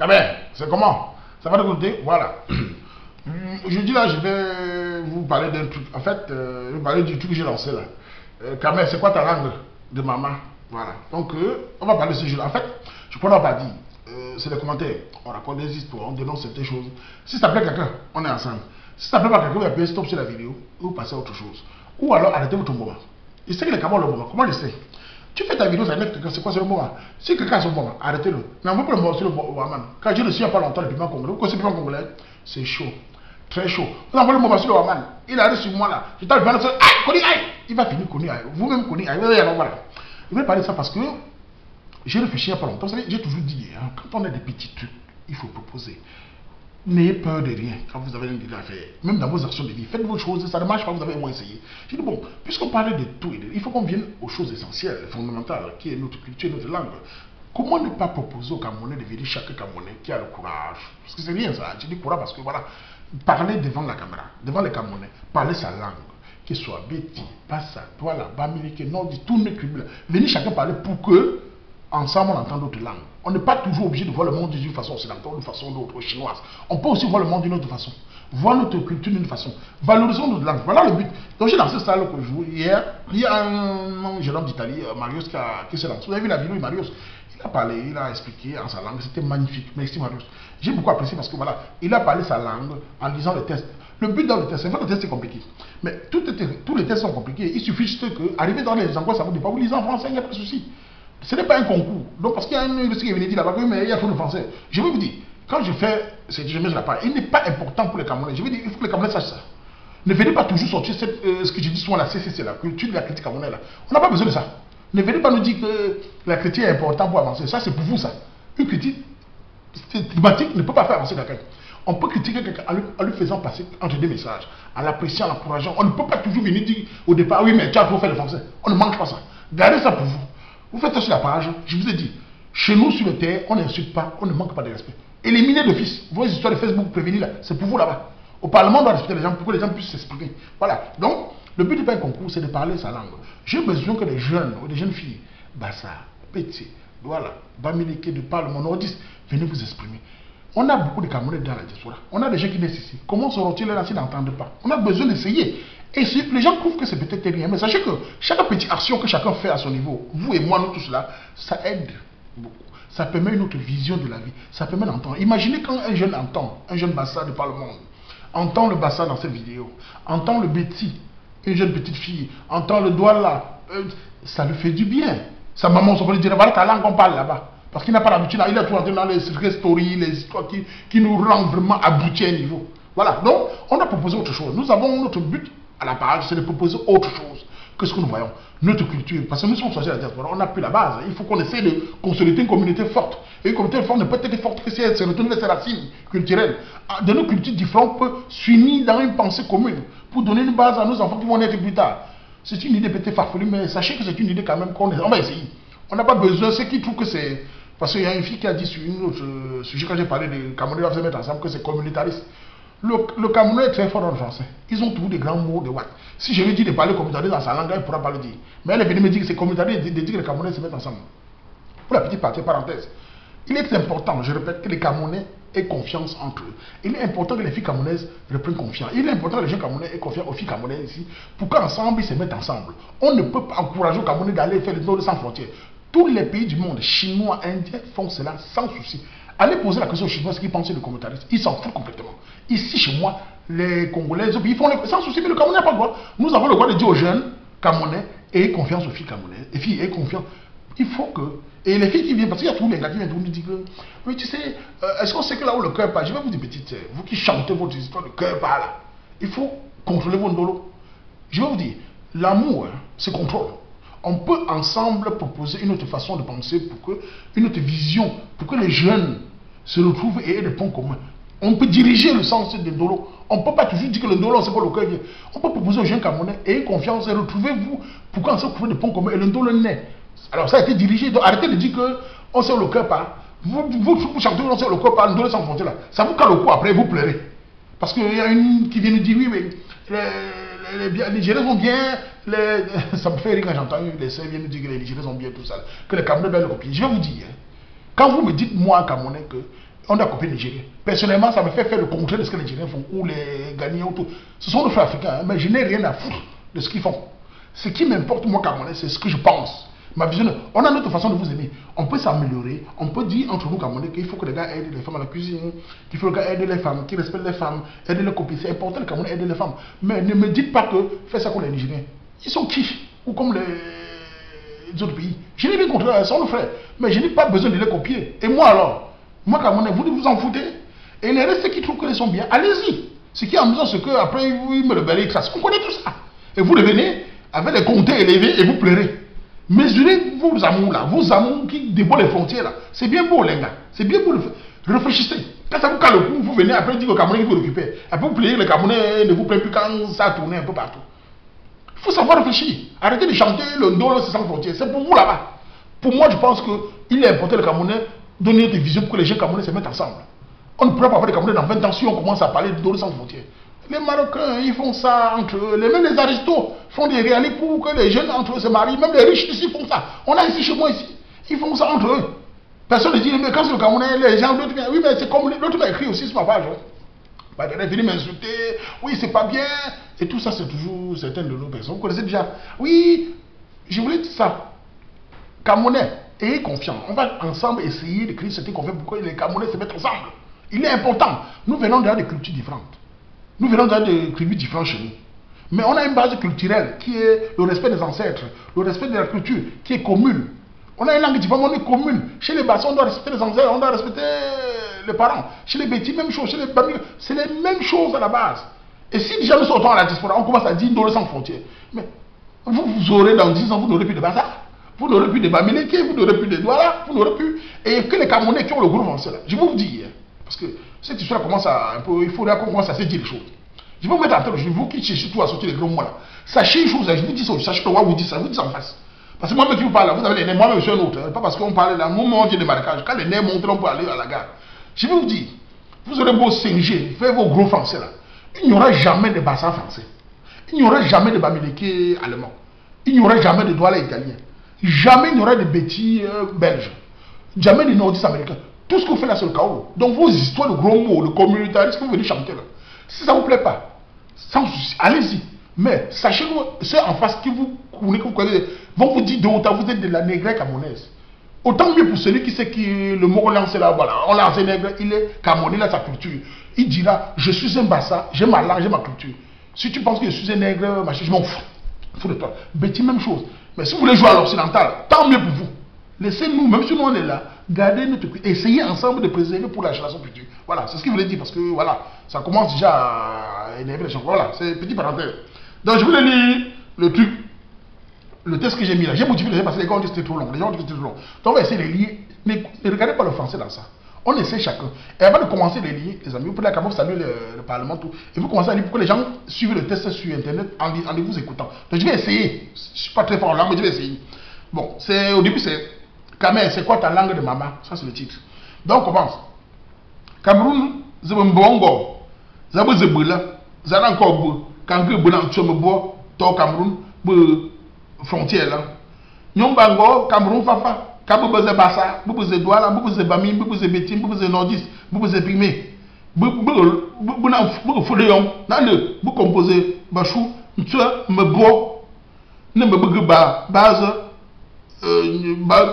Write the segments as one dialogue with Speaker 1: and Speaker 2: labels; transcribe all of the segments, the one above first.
Speaker 1: Quand même, c'est comment? Ça va de côté? Voilà. Aujourd'hui là, je vais vous parler d'un truc. En fait, je vais vous parler du truc que j'ai lancé là. Quand même, c'est quoi ta langue de maman? Voilà. Donc, on va parler de ce jeu là. En fait, je ne pourrais pas dire. C'est des commentaires. On raconte des histoires, on dénonce certaines choses. Si ça plaît quelqu'un, on est ensemble. Si ça plaît pas quelqu'un, vous appuyez stop sur la vidéo et vous passez à autre chose. Ou alors arrêtez votre moment. Il sait que les camarades le moment. Comment je sais? Tu fais ta vidéo, ça met quelqu'un, c'est quoi, c'est le moment. Si quelqu'un a son moment, arrêtez-le. Mais on veut pas le moment sur le moment. Quand je le suis il n'y a pas longtemps, le piment congolais, vous connaissez le piment congolais? C'est chaud. Très chaud. Vous envoyez le moment sur le Waman. Il arrive sur moi là. Je t'arrive à dire, aïe, Koni, aïe. Il va finir Koni, aïe. Vous-même Koni, aïe. Voilà. Je vais parler de ça parce que j'ai réfléchi il n'y a pas longtemps. Vous savez, j'ai toujours dit, hein, quand on a des petits trucs, il faut proposer. N'ayez peur de rien quand vous avez une idée à faire. Même dans vos actions de vie, faites vos choses, ça ne marche pas, vous avez au moins essayé. J'ai dit, bon, puisqu'on parlait de tout, il faut qu'on vienne aux choses essentielles, fondamentales, qui est notre culture, notre langue. Comment ne pas proposer aux Camerounais de venir chaque Camerounais qui a le courage? Parce que c'est rien ça, je dis courage parce que voilà, parler devant la caméra, devant les Camerounais, parler sa langue, qu'il soit Béti, Bassa, Douala, Bamileke, Nordi, tout le monde, venir chacun parler pour que ensemble on entend d'autres langues. On n'est pas toujours obligé de voir le monde d'une façon occidentale, d'une façon d'autre, chinoise. On peut aussi voir le monde d'une autre façon. Voir notre culture d'une façon. Valorisons notre langue. Voilà le but. Donc j'ai lancé ça que je joue hier. Il y a un jeune homme d'Italie, Marius, qui s'est lancé. Vous avez vu la vidéo de Marius? Il a parlé, il a expliqué en sa langue. C'était magnifique. Merci Marius. J'ai beaucoup apprécié parce que voilà, il a parlé sa langue en lisant le test. Le but dans le test, c'est vrai que le test est compliqué. Mais tous les tests sont compliqués. Il suffit juste que, arriver dans les endroits, ça vous dit pas, vous lisez en français, il n'y a pas de souci. Ce n'est pas un concours. Donc, parce qu'il y a un université qui est venu dire là-bas, mais il y a trop de français. Je vais vous dire, quand je fais cette je mets la part, il n'est pas important pour les Camerounais. Je veux dire, il faut que les Camerounais sachent ça. Ne venez pas toujours sortir ce que je dis souvent, la CCC, la culture de la critique camerounaise. On n'a pas besoin de ça. Ne venez pas nous dire que la critique est importante pour avancer. Ça, c'est pour vous, ça. Une critique thématique ne peut pas faire avancer quelqu'un. On peut critiquer quelqu'un en lui faisant passer entre deux messages, en l'appréciant, en l'encourageant. On ne peut pas toujours venir dire au départ, oui, mais tu as trop fait le français. On ne manque pas ça. Gardez ça pour vous. Vous faites ça sur la page, je vous ai dit, chez nous sur le terre, on n'insulte pas, on ne manque pas de respect. Éliminez d'office vos histoires de Facebook prévenir là, c'est pour vous là-bas. Au Parlement, on doit respecter les gens pour que les gens puissent s'exprimer. Voilà. Donc, le but du pas un concours, c'est de parler sa langue. J'ai besoin que les jeunes ou les jeunes filles, Bassa, Péti, voilà, Bamileke, de Parlement, Nordiste, venez vous exprimer. On a beaucoup de Camerounais dans la diaspora. On a des gens qui naissent ici. Comment seront-ils là s'ils n'entendent pas? On a besoin d'essayer. Et si les gens trouvent que c'est peut-être rien, mais sachez que chaque petite action que chacun fait à son niveau, vous et moi, nous tous là, ça aide beaucoup. Ça permet une autre vision de la vie. Ça permet d'entendre. Imaginez quand un jeune entend, un jeune Bassa de Parlement, entend le Bassa dans cette vidéo, entend le Béti, une jeune petite fille, entend le Douala, ça lui fait du bien. Sa maman se peut dire, voilà ta langue qu'on parle là-bas. Parce qu'il n'a pas l'habitude, il a tout entendu dans les stories, les histoires qui nous rendent vraiment aboutis à un niveau. Voilà, donc on a proposé autre chose. Nous avons notre but à la page, c'est de proposer autre chose que ce que nous voyons. Notre culture, parce que nous sommes choisis à la diaspora, on n'a plus la base. Il faut qu'on essaie de consolider une communauté forte. Et une communauté forte ne peut être forte que si elle se retourne vers ses racines culturelles. De nos cultures différentes peut s'unir dans une pensée commune pour donner une base à nos enfants qui vont naître plus tard. C'est une idée peut-être farfelue, mais sachez que c'est une idée quand même qu'on va essayer. On n'a pas besoin, ceux qui trouvent que c'est... Parce qu'il y a une fille qui a dit sur une autre sujet, quand j'ai parlé des Camerounais doivent se mettre ensemble, que c'est communautariste. Le Camerounais est très fort dans le français. Ils ont toujours des grands mots de Watt. Si je lui dis de parler communautariste dans sa langue, elle ne pourra pas le dire. Mais elle est venue me dire que c'est communautariste de dire que les Camerounais se mettent ensemble. Pour la petite partie, parenthèse, il est important, je répète, que les Camerounais aient confiance entre eux. Il est important que les filles camerounaises reprennent confiance. Il est important que les jeunes Camerounais aient confiance aux filles camerounaises ici, pour qu'ensemble ils se mettent ensemble. On ne peut pas encourager aux Camerounais d'aller faire les tours sans frontières. Tous les pays du monde, Chinois, Indiens, font cela sans souci. Allez poser la question aux Chinois ce qu'ils pensent de communautarisme. Ils s'en foutent complètement. Ici, chez moi, les Congolais, les autres pays font sans souci, mais le Camerounais n'a pas le droit. Nous avons le droit de dire aux jeunes Camerounais, ayez confiance aux filles camerounaises. Les filles, ayez confiance. Il faut que... Et les filles qui viennent, parce qu'il y a tous les gars qui viennent nous dire que... Mais tu sais, est-ce qu'on sait que là où le cœur part, je vais vous dire, petite sœur, vous qui chantez votre histoire, le cœur part là. Il faut contrôler vos ndolos. Je vais vous dire, l'amour, hein, c'est contrôle. On peut ensemble proposer une autre façon de penser, une autre vision, pour que les jeunes se retrouvent et aient des points communs. On peut diriger le sens de Ndolo. On ne peut pas toujours dire que le Ndolo, c'est pas le cœur. On peut proposer aux jeunes Camerounais, ayez confiance et retrouvez-vous pour qu'on se trouve des points communs et le Ndolo naît. Alors ça a été dirigé, donc arrêtez de dire qu'on sait le cœur pas. Vous chantez on sait le cœur pas, le Ndolo sans frontière là. Ça vous cale au cou après, vous pleurez. Parce qu'il y a une qui vient nous dire, oui, mais les Nigériens sont bien, ça me fait rire quand j'entends les sœurs viennent nous dire que les Nigériens sont bien, tout ça, que les Camerounais veulent le copier. Je vais vous dire, hein, quand vous me dites, moi, Camerounais, que on doit copier les Nigériens. Personnellement, ça me fait faire le contraire de ce que les Nigériens font, ou les Ghanéens, ou tout. Ce sont nos frères africains, hein, mais je n'ai rien à foutre de ce qu'ils font. Ce qui m'importe, moi, Camerounais, c'est ce que je pense. Ma vision, on a notre façon de vous aimer. On peut s'améliorer. On peut dire entre nous, Camerounais, qu'il faut que les gars aident les femmes à la cuisine, qu'il faut que les gars aident les femmes, qu'ils respectent les femmes, aident les copines. C'est important, les Camerounais aident les femmes. Mais ne me dites pas que faites ça comme les Nigériens. Ils sont qui? Ou comme les autres pays. Je n'ai rien contre eux, ils sont nos frères. Mais je n'ai pas besoin de les copier. Et moi alors, moi, Camerounais, vous vous en foutez. Et les restes qui trouvent qu'ils sont bien, allez-y. Ce qui est amusant, c'est qu'après, ils me le balayent, classe. On connaît tout ça. Et vous revenez avec les comptes élevés et vous pleurez. Mesurez vos amours là, vos amours qui dévoilent les frontières là. C'est bien beau les gars, c'est bien beau. Réfléchissez. Quand ça vous cale le coup, vous venez après dire que le Camerounais vous récupère. Après vous plaignez, le Camerounais ne vous plaît plus quand ça tourne un peu partout. Il faut savoir réfléchir. Arrêtez de chanter le Ndolo c'est sans frontières. C'est pour vous là-bas. Pour moi, je pense qu'il est important le Camerounais donner des visions pour que les gens Camerounais se mettent ensemble. On ne pourra pas avoir des Camerounais dans 20 ans si on commence à parler de Ndolo sans frontières. Les Marocains, ils font ça entre eux. Même les aristos font des réalités pour que les jeunes entre eux se marient. Même les riches ici font ça. On a ici chez moi ici. Ils font ça entre eux. Personne ne dit, mais quand c'est le Camerounais, les gens, l'autre vient. Oui, mais c'est comme l'autre m'a écrit aussi sur ma page. Bah, il est venu m'insulter. Oui, c'est pas bien. Et tout ça, c'est toujours certaines de nos personnes. Vous connaissez déjà. Oui, je voulais dire ça. Camerounais, ayez confiance. On va ensemble essayer de créer cette confiance pour que les Camerounais se mettent ensemble. Il est important. Nous venons de cultures différentes. Nous venons de tribus différentes chez nous. Mais on a une base culturelle qui est le respect des ancêtres, le respect de la culture, qui est commune. On a une langue différente, on est commune. Chez les Bassons, on doit respecter les ancêtres, on doit respecter les parents. Chez les Bétis, même chose. Chez les Bami, c'est les mêmes choses à la base. Et si déjà nous sortons à la diaspora, on commence à dire Ndolo sans frontières. Mais vous aurez dans 10 ans, vous n'aurez plus de Bassa, vous n'aurez plus de Bamileke, vous n'aurez plus de Douala, vous n'aurez plus. Et que les Camerounais qui ont le gros français là, je vais vous dire. Parce que cette histoire commence à un peu, il faudra qu'on commence à se dire les choses. Je vais vous mettre en tête, je vous qui cherchez surtout à sortir les gros mots là. Sachez une chose, je vous dis ça, sachez que moi vous dis ça, vous dites en face. Parce que moi-même qui vous parle là, vous avez les nerfs, moi-même je suis un autre. Hein, pas parce qu'on parle là, nous on vient de marécage. Quand les nerfs montent, on peut aller à la gare. Je vais vous dire, vous aurez beau singer, faire vos gros français là. Il n'y aura jamais de bassin français. Il n'y aura jamais de bamileke allemand. Il n'y aura jamais de douala italien. Jamais il n'y aura de bêtis belges. Jamais de nordistes américains. Tout ce que vous faites là, c'est le chaos. Donc vos histoires, le gros mot, le communautarisme que vous venez chanter là, si ça ne vous plaît pas, sans souci, allez-y. Mais sachez que ceux en face qui vous connaissez vont vous dire de haut, vous êtes de la négresse camerounaise. Autant mieux pour celui qui sait que le mot lancé là, voilà, on lance un nègre, il est camerounais, il a sa culture. Il dira, je suis un bassa, j'ai ma langue, j'ai ma culture. Si tu penses que je suis un nègre, machin, je m'en fous. Fous de toi. Betty, même chose. Mais si vous voulez jouer à l'occidental, tant mieux pour vous. Laissez-nous, même si nous on est là, gardez notre culture. Essayez ensemble de préserver pour la génération future. Voilà, c'est ce qu'il voulait dire parce que voilà, ça commence déjà à énerver les gens. Voilà, c'est petit parenthèse. Donc je voulais lire le truc, le texte que j'ai mis là. J'ai motivé les gens parce que les gens ont dit que c'était trop long. Les gens ont dit que c'était trop long. Donc on va essayer de lire. Ne regardez pas le français dans ça. On essaie chacun. Et avant de commencer les lire, les amis, vous pouvez quand même saluer le Parlement, tout. Et vous commencez à lire pour que les gens suivent le test sur Internet en vous écoutant. Donc je vais essayer. Je ne suis pas très fort en langue, mais je vais essayer. Bon, au début c'est Kamel, c'est quoi ta langue de maman? Ça c'est le titre. Donc on commence. Cameroun, Zembongo, Zabo Zebula, Zaranko, Kangri Bunan Tchomobo, To Cameroun, frontière là. Nyombango, Cameroun Fafa. Quand vous Bassa, vous avez Douala, vous avez Bami, vous avez Bétim, vous avez Nordis, vous avez Pimé. Vous avez Fodéon, vous composez Bachou, Mebo, ne me bug base,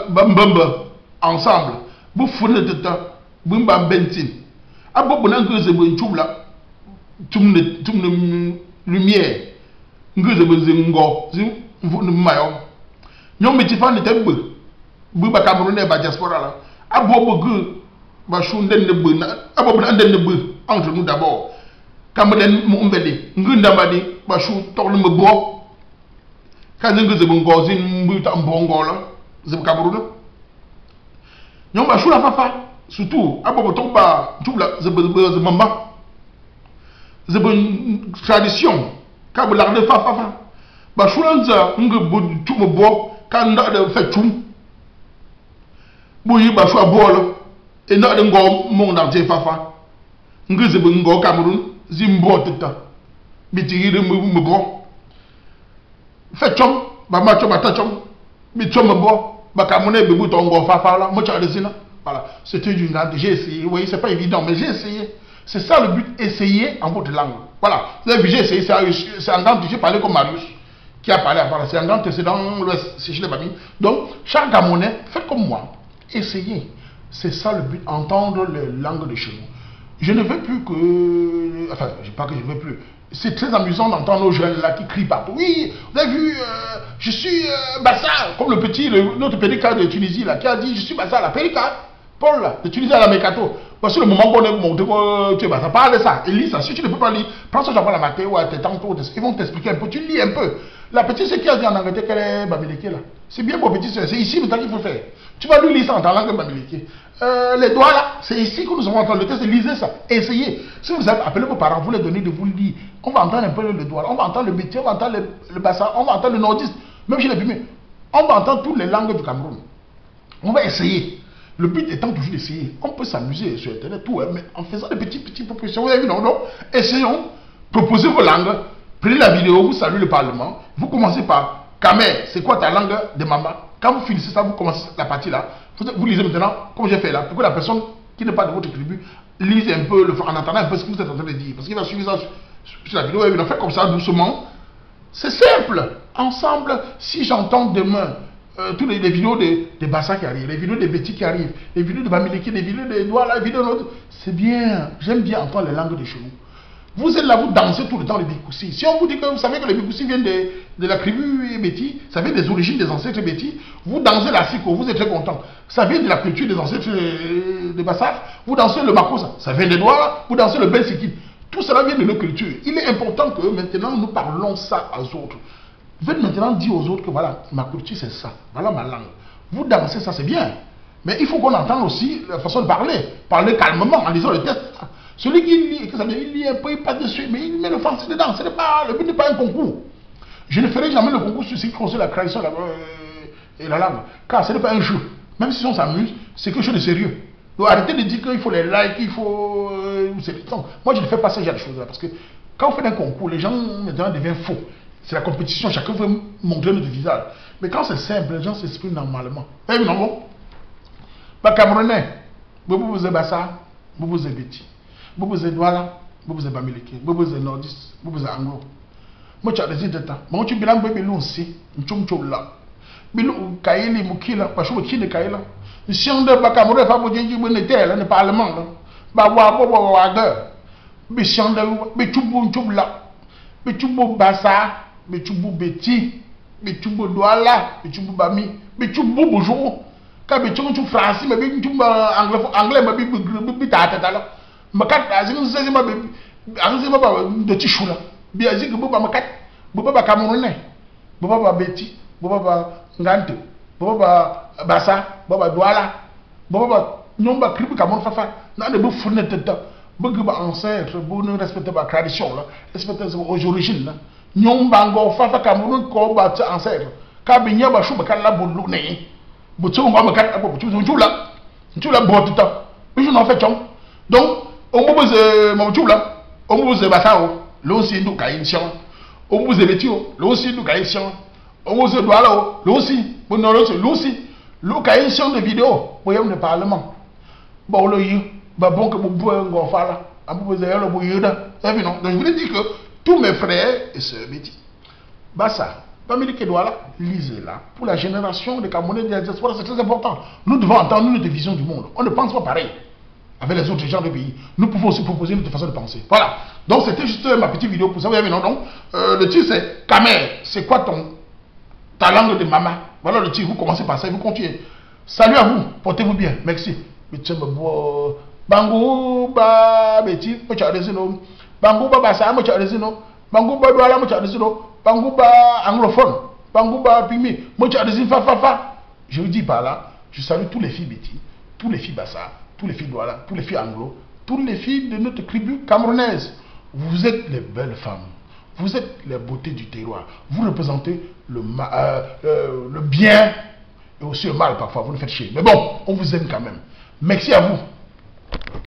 Speaker 1: Bamba, ensemble. Vous fournez de temps, vous m'avez bentin. À beaucoup d'entre vous, vous avez une lumière. Vous avez un go, vous avez un maillot. Nous avons dit Buba Camerounais ba diaspora là. Abo bëgg ba chou ndene be na abo bu ndene be entre nous d'abord. Cameroun mu mbeli ngunda di ba chou tok le mbo. Ka ngi zebu ngozi mbu ta mbongo la. Zebu Cameroun. Ñom ba chou la fafa surtout abo bo tok ba tubla zebu mamba. Zebu tradition ka bu la de fafa. Ba chou lanza ngi bu tumo bo ka nda de fa tum. Bouilli Bachoua Bol, et non de Ngom, mon entier Fafa. Ngizib Ngo Cameroun, Zimbo Teta. Bitiri de Mbo. Fetchom, Bamacho Batachom, Bichom Bo, Bacamone, Biboutongo Fafa, Mocha de Sina. Voilà, c'était du Ngandé, j'ai essayé. Vous voyez, c'est pas évident, mais j'ai essayé. C'est ça le but, essayer en votre langue. Voilà, vous avez vu, j'ai essayé, c'est en Ngandé, j'ai parlé comme Marius, qui a parlé avant. C'est en Ngandé, c'est dans l'Ouest, c'est chez les familles. Donc, chaque Gamonais, faites comme moi, essayez. C'est ça le but, entendre les langues de chez nous. Je ne veux plus que... Enfin, je ne pas que je ne veux plus. C'est très amusant d'entendre nos jeunes là qui crient partout. Oui, vous avez vu, je suis Bassa, comme notre petit cas de Tunisie là, qui a dit je suis Bassa, la Périka, Paul là, de Tunisie à la Mercato. Parce que le moment qu'on est monté, tu es Bassa, parle de ça, et lis ça. Si tu ne peux pas lire, prends ce genre la matin ou à tes tantôt, ils vont t'expliquer un peu, tu lis un peu. La petite, c'est qui a dit en Angleterre qu'elle est Bamileke là. C'est bien pour petit, c'est ici maintenant qu'il faut faire. Tu vas lui lire ça en langue Bamileke. Les doigts là, c'est ici que nous avons entendu le test, lisez ça, essayez. Si vous avez appelé vos parents, vous les donnez de vous le dire. On va entendre un peu le doigt, on va entendre le métier, on va entendre le bassin, on va entendre le nordiste, même chez les fumées. On va entendre toutes les langues du Cameroun. On va essayer. Le but étant toujours d'essayer. On peut s'amuser sur Internet, tout, hein, mais en faisant des petites propositions. Vous avez vu, non, non? Essayons, proposez vos langues, prenez la vidéo, vous saluez le Parlement, vous commencez par Kamer, c'est quoi ta langue de maman? Quand vous finissez ça, vous commencez la partie là. Vous lisez maintenant, comme j'ai fait là, pour que la personne qui n'est pas de votre tribu lise un peu, en entendant un peu ce que vous êtes en train de dire. Parce qu'il va suivre ça sur la vidéo, et il va faire comme ça, doucement. C'est simple. Ensemble, si j'entends demain toutes les vidéos des Bassa qui arrivent, les vidéos des Betty qui arrivent, les vidéos de Bamileke, les vidéos des Douala, les vidéos de l'autre, c'est bien. J'aime bien entendre les langues de chez nous. Vous êtes là, vous dansez tout le temps les Bikoussi. Si on vous dit que vous savez que les Bikoussi viennent de la tribu Betty, ça vient des origines des ancêtres Betty, vous dansez la Siko, vous êtes très content. Ça vient de la culture des ancêtres de Bassar, vous dansez le Makosa, ça vient des Douala, vous dansez le Bensiki. Tout cela vient de nos cultures. Il est important que maintenant nous parlons ça aux autres. Vous faites maintenant dire aux autres que voilà, ma culture c'est ça, voilà ma langue. Vous dansez ça, c'est bien. Mais il faut qu'on entende aussi la façon de parler. Parler calmement en lisant le texte. Celui qui lit, il lit un peu, il passe dessus, mais il met le français dedans. Le but n'est pas un concours. Je ne ferai jamais le concours sur ce qui concerne la création et la langue. Car ce n'est pas un jeu. Même si on s'amuse, c'est quelque chose de sérieux. Donc arrêtez de dire qu'il faut les likes, il faut... Non, moi je ne fais pas ce genre de choses-là. Parce que quand on fait un concours, les gens maintenant deviennent faux. C'est la compétition, chacun veut montrer notre visage. Mais quand c'est simple, les gens s'expriment normalement. Eh non, bon. Bah, Camerounais, vous êtes Bassa, vous êtes Betty. Vous êtes Douala, vous êtes Bamileke, vous êtes Nordiste, vous êtes Anglo. Moi, tu as des idées. Moi, tu as des idées. Moi, tu as des idées. Bilou Kaili Mukila, parce que je suis Kaila. Si on ne pas Cameroun, il faut dire que le Parlement. Bah, si on ne là, Bichumbo Bassa, Bichumbo Betty, Bichumbo Douala, Bichumbo Bami, Bichumbo Bonjour. Quand Bichumbo français, mais Bichumbo anglais, mais Bichumbo Tata. Makat, Azim, de Tichoula. Biazik, Boba Makat, Boba Camerounais, Boba Betty, Boba Ngante, Boba Bassa, Boba Douala, Boba Nomba Kribi Cameroun Fafa, n'a de bouffe de tête. Beaucoup ancêtres, beaucoup respecter ma tradition, respecter aux origines. Nomba Ngo Fafa Cameroun, Koba ancêtres. Kabinya Bachou Bakala Boulou, Boutou Makat, tu l'as beau tout temps. Je n'en fais pas. Donc, on vous mon choula, on vous Bassao, l'ossi nous caïnchon, on vous Betio, l'ossi nous caïnchon, on vous Douala, l'ossi, mon nom l'ossi, le caïnchon de vidéo, voyons le Parlement. Bon, le you, bon que vous pouvez en faire là, à vous le bouillada. Donc, je voulais dire que tous mes frères et sœurs, Bassa, Bamileke Douala, lisez-la. Pour la génération de Camerounais de la diaspora, c'est très important. Nous devons entendre notre vision du monde. On ne pense pas pareil avec les autres gens de pays. Nous pouvons aussi proposer notre façon de penser. Voilà. Donc c'était juste ma petite vidéo pour ça. Vous avez vu, non, non. Le titre c'est Kamer, c'est quoi ta langue de maman? Voilà le titre. Vous commencez par ça et vous continuez. Salut à vous. Portez-vous bien. Merci. Bango ba Betty, moi tu as raison. Bango ba Bassa, moi tu as raison. Bango ba Douala, moi tu as raison. Bango ba anglophone. Bango ba Pimi, moi tu as raison. Fa. Je vous dis par là, je salue tous les filles Betty, tous les filles Bassa, tous les filles Douala, tous les filles anglo, toutes les filles de notre tribu camerounaise. Vous êtes les belles femmes. Vous êtes les beautés du terroir. Vous représentez le bien et aussi le mal parfois. Vous le faites chier. Mais bon, on vous aime quand même. Merci à vous.